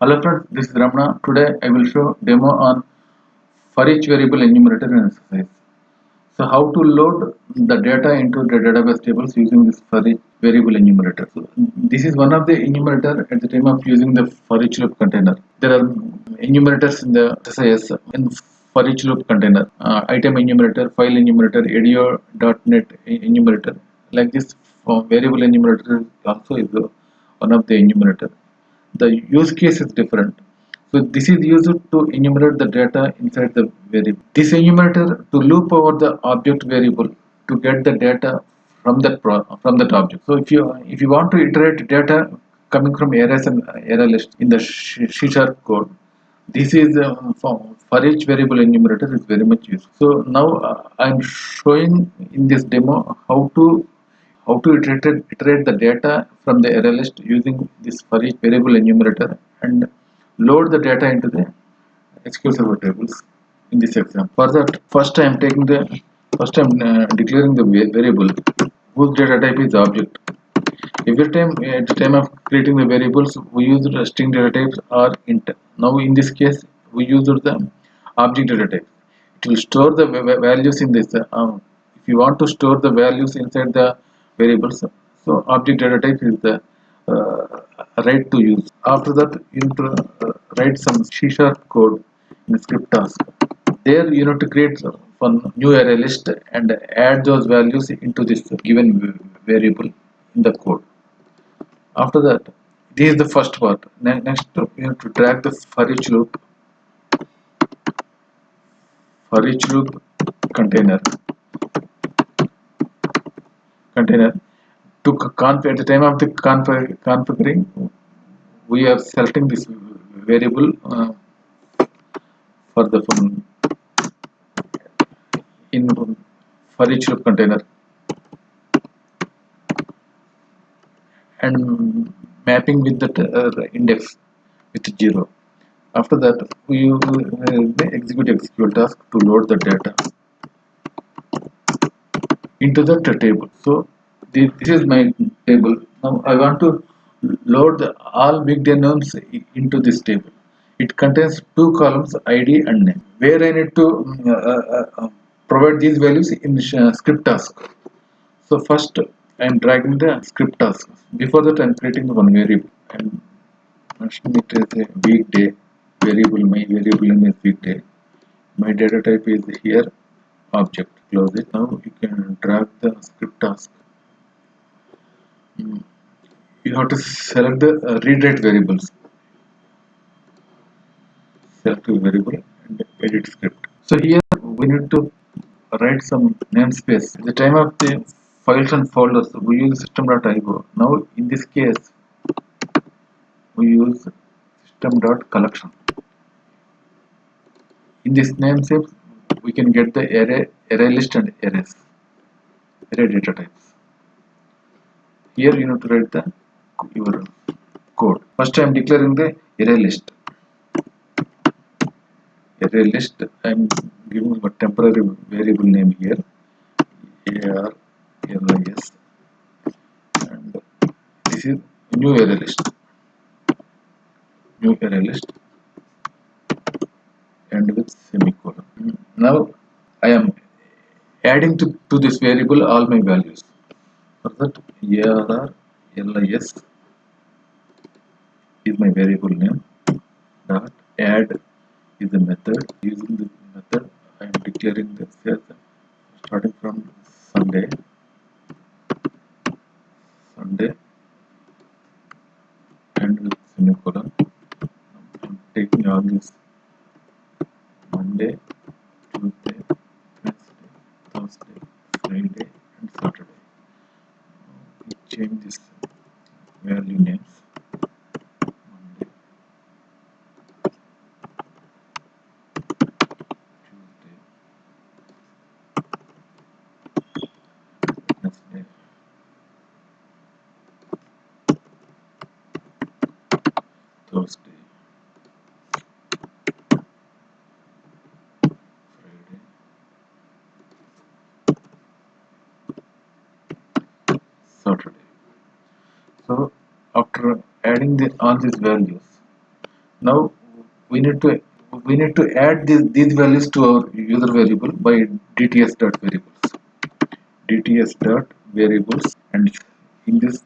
Hello friends, this is Ramana. Today I will show demo on for each variable enumerator in SSIS. So how to load the data into the database tables using this for each variable enumerator. So this is one of the enumerator at the time of using the for each loop container. There are enumerators in the SSIS in for each loop container. Item enumerator, file enumerator, edu.net enumerator. Like this variable enumerator also is one of the enumerator. The use case is different. So this is used to enumerate the data inside the variable. This enumerator to loop over the object variable to get the data from that object. So if you want to iterate data coming from arrays and array list in the C# code, this is for each variable enumerator is very much useful. So now I'm showing in this demo how to iterate the data from the array list using this for each variable enumerator and load the data into the SQL Server tables in this example. For that, first I am declaring the variable whose data type is object. Every time at the time of creating the variables, we use the string data types or int. Now in this case, we use the object data type. It will store the values in this. If you want to store the values inside the variables, so object data type is the right to use. After that, you need to write some C# code in script task. There you need to create one new array list and add those values into this given variable in the code. After that, this is the first part. Next, you have to drag the for each loop container to at the time of the configuring, we are selecting this variable for the in for each loop container and mapping with the index with 0. After that, we execute SQL task to load the data into the table. So this is my table. Now I want to load all weekday names into this table. It contains two columns, ID and name, where I need to provide these values in script task. So first I am dragging the script task. Before that I am creating one variable and mentioning it as a weekday variable. My variable name is weekday. My data type is here object. Close it. Now you can drag the script task. You have to select the read write variables. Select a variable and edit script. So here we need to write some namespace. At the time of the files and folders, we use system.io. Now in this case, we use system.collection. In this namespace, we can get the array list and arrays, array data types. Here you need to write your code. First I am declaring the array list. Array list, I am giving a temporary variable name here, ARLIS, and this is new array list. New array list and with semicolon. Now I am adding to this variable all my values. For that, ARLIS is my variable name. Dot add is the method. Using the method, I am declaring this as starting from Sunday, and with semicolon. I'm taking all this Monday, Tuesday, Wednesday, Thursday, Friday, and Saturday. We change this value names. Monday, Tuesday, Wednesday, Thursday, Friday, Saturday. So after adding all these values, Now we need to add these values to our user variable by dts dot variables. Dts dot variables, and in this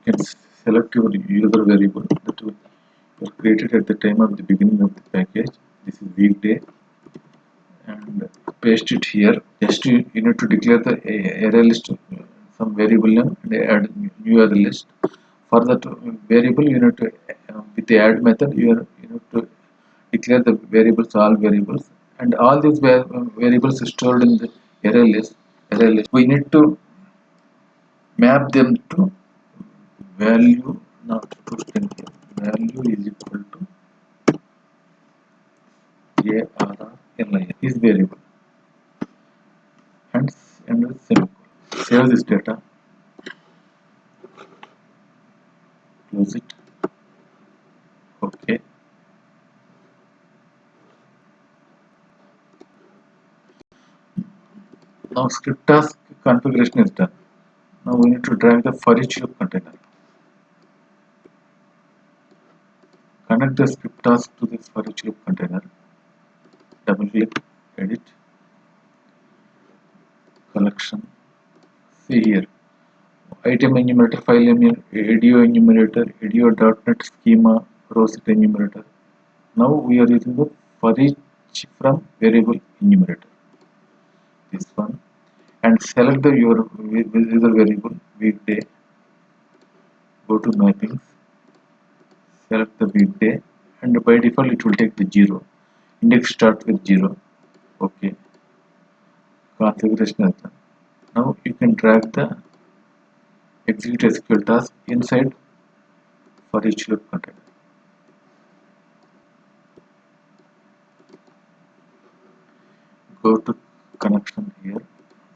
you can select your user variable that was created at the time of the beginning of the package. This is weekday, and paste it here. Just you need to declare the array list, some variable name, and add new array list. For that variable, you need to with the add method, you need to declare the variables, all variables, and all these variables stored in the array list. We need to map them to value, not to string here. Value is equal to arr is variable, and semicolon. Save this data, close it. Okay. Now script task configuration is done. Now we need to drag the ForEach loop container. Connect the script task to this ForEach loop container. Double click, edit, collection. See here, item enumerator, file enumerator, edu enumerator, edu.net schema, row set enumerator. Now we are using the ForEach from variable enumerator. This one, and select the your user variable weekday. Go to mappings, select the weekday, and by default it will take the 0. Index start with 0. Okay. Configuration is done. Now you can drag the execute SQL task inside for each loop container. Go to connection here,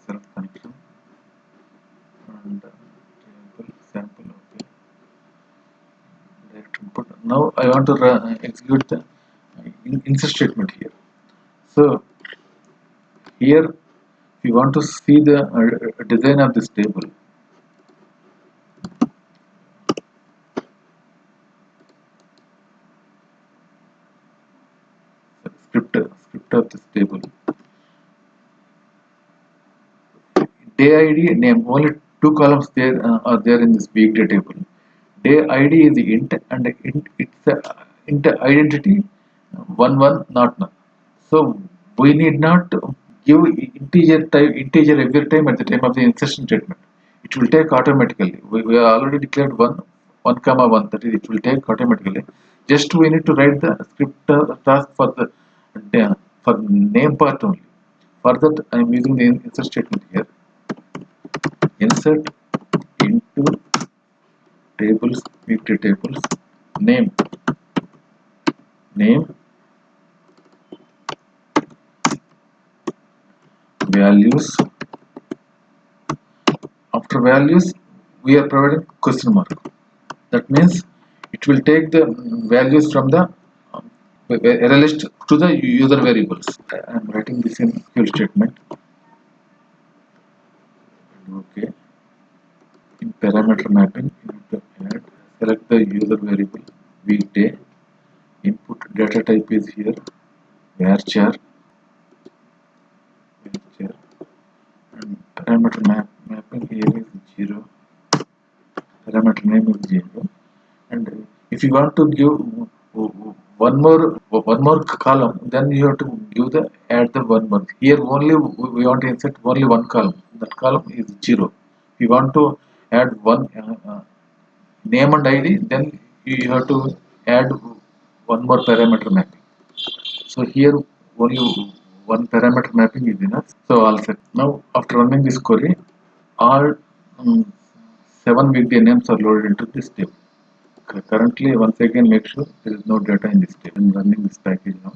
select connection, and table sample. Okay. Direct input. Now I want to execute the insert statement here. So here, if you want to see the design of this table, script of this table, day ID name, only two columns there are there in this weekday table. Day ID is int, and it's int identity 1 1 not none. So we need not give integer every time at the time of the insertion statement. It will take automatically. We are already declared 1 comma 1, that is it will take automatically. Just we need to write the script task for the for name part only. For that I am using the insert statement here. Insert into tables, weekday tables, name, values. After values, we are providing question mark. That means it will take the values from the array list to the user variables. I am writing this in SQL statement. Okay. In parameter mapping, you need to add, select the user variable weekday. Input data type is here, varchar, and parameter mapping here is 0. Parameter name is 0. And if you want to give one more column, then you have to give the add the one more. Here only we want to insert only one column. That column is 0. If you want to add one name and ID, then you have to add one more parameter mapping. So here only one parameter mapping is enough. So all set. Now after running this query, all 7 weekday names are loaded into this table. Currently, once again, make sure there is no data in this table. I'm running this package now.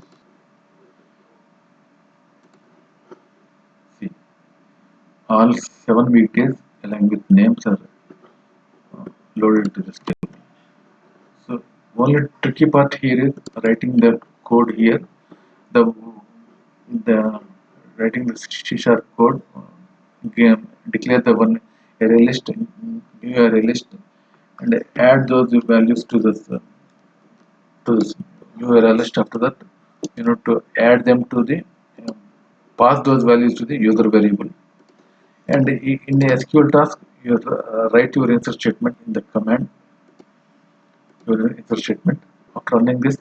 See, all 7 weekdays along with names are loaded into this table. So, only tricky part here is writing the code here. The writing the C# code, declare the one array list, new array list, and add those values to this new array list. After that, you need to add them to the pass those values to the user variable. And in the SQL task, you write your insert statement in the command, your insert statement. After running this,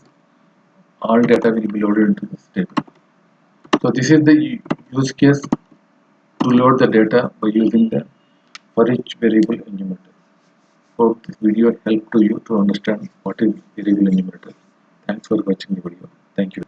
all data will be loaded into this table. So this is the use case to load the data by using the ForEach variable enumerator. Hope this video helped to you to understand what is variable enumerator. Thanks for watching the video. Thank you.